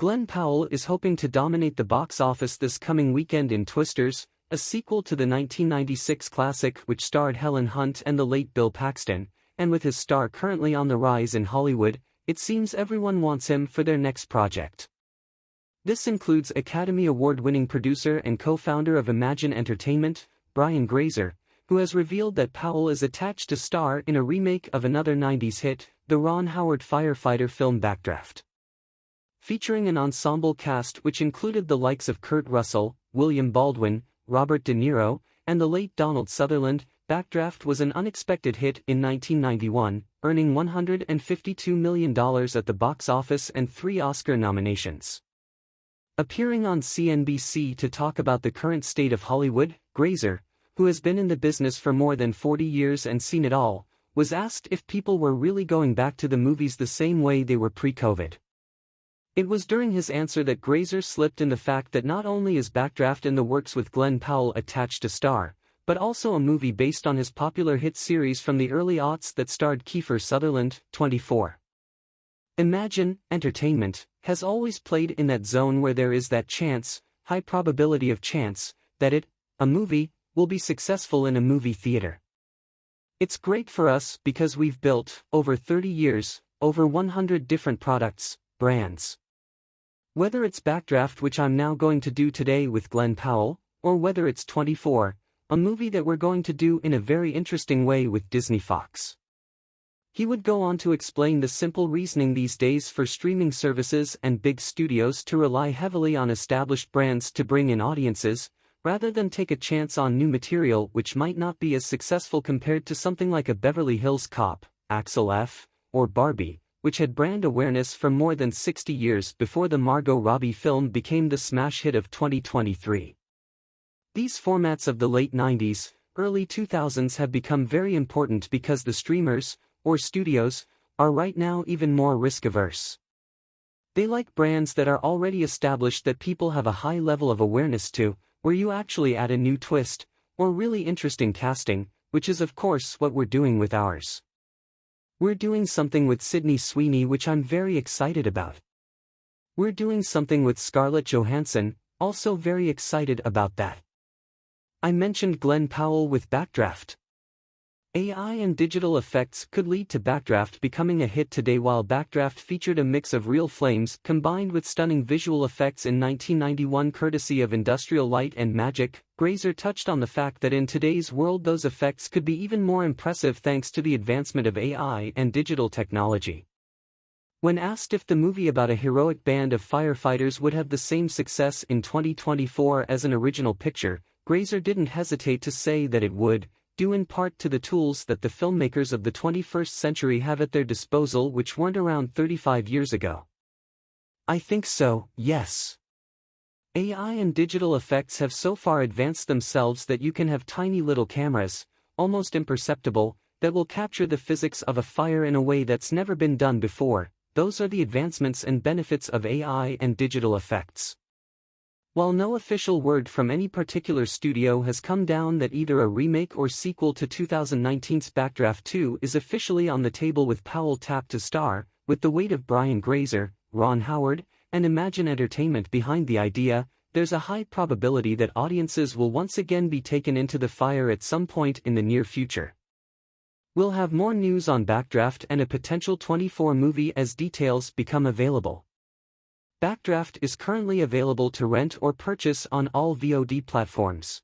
Glen Powell is hoping to dominate the box office this coming weekend in Twisters, a sequel to the 1996 classic which starred Helen Hunt and the late Bill Paxton, and with his star currently on the rise in Hollywood, it seems everyone wants him for their next project. This includes Academy Award-winning producer and co-founder of Imagine Entertainment, Brian Grazer, who has revealed that Powell is attached to star in a remake of another 90s hit, the Ron Howard firefighter film Backdraft. Featuring an ensemble cast which included the likes of Kurt Russell, William Baldwin, Robert De Niro, and the late Donald Sutherland, Backdraft was an unexpected hit in 1991, earning $152 million at the box office and 3 Oscar nominations. Appearing on CNBC to talk about the current state of Hollywood, Grazer, who has been in the business for more than 40 years and seen it all, was asked if people were really going back to the movies the same way they were pre-COVID. It was during his answer that Grazer slipped in the fact that not only is Backdraft in the works with Glen Powell attached to star, but also a movie based on his popular hit series from the early aughts that starred Kiefer Sutherland, 24. Imagine Entertainment has always played in that zone where there is that chance, high probability of chance, that a movie, will be successful in a movie theater. It's great for us because we've built, over 30 years, over 100 different products, brands. Whether it's Backdraft, which I'm now going to do today with Glen Powell, or whether it's 24, a movie that we're going to do in a very interesting way with Disney Fox. He would go on to explain the simple reasoning these days for streaming services and big studios to rely heavily on established brands to bring in audiences, rather than take a chance on new material which might not be as successful compared to something like a Beverly Hills Cop, Axel F., or Barbie, which had brand awareness for more than 60 years before the Margot Robbie film became the smash hit of 2023. These formats of the late 90s, early 2000s have become very important because the streamers, or studios, are right now even more risk-averse. They like brands that are already established that people have a high level of awareness to, where you actually add a new twist, or really interesting casting, which is of course what we're doing with ours. We're doing something with Sydney Sweeney which I'm very excited about. We're doing something with Scarlett Johansson, also very excited about that. I mentioned Glen Powell with Backdraft. AI and digital effects could lead to Backdraft becoming a hit today. While Backdraft featured a mix of real flames combined with stunning visual effects in 1991 courtesy of Industrial Light and Magic, Grazer touched on the fact that in today's world those effects could be even more impressive thanks to the advancement of AI and digital technology. When asked if the movie about a heroic band of firefighters would have the same success in 2024 as an original picture, Grazer didn't hesitate to say that it would, due in part to the tools that the filmmakers of the 21st century have at their disposal which weren't around 35 years ago. I think so, yes. AI and digital effects have so far advanced themselves that you can have tiny little cameras, almost imperceptible, that will capture the physics of a fire in a way that's never been done before. Those are the advancements and benefits of AI and digital effects. While no official word from any particular studio has come down that either a remake or sequel to 2019's Backdraft 2 is officially on the table with Powell tapped to star, with the weight of Brian Grazer, Ron Howard, and Imagine Entertainment behind the idea, there's a high probability that audiences will once again be taken into the fire at some point in the near future. We'll have more news on Backdraft and a potential 24 movie as details become available. Backdraft is currently available to rent or purchase on all VOD platforms.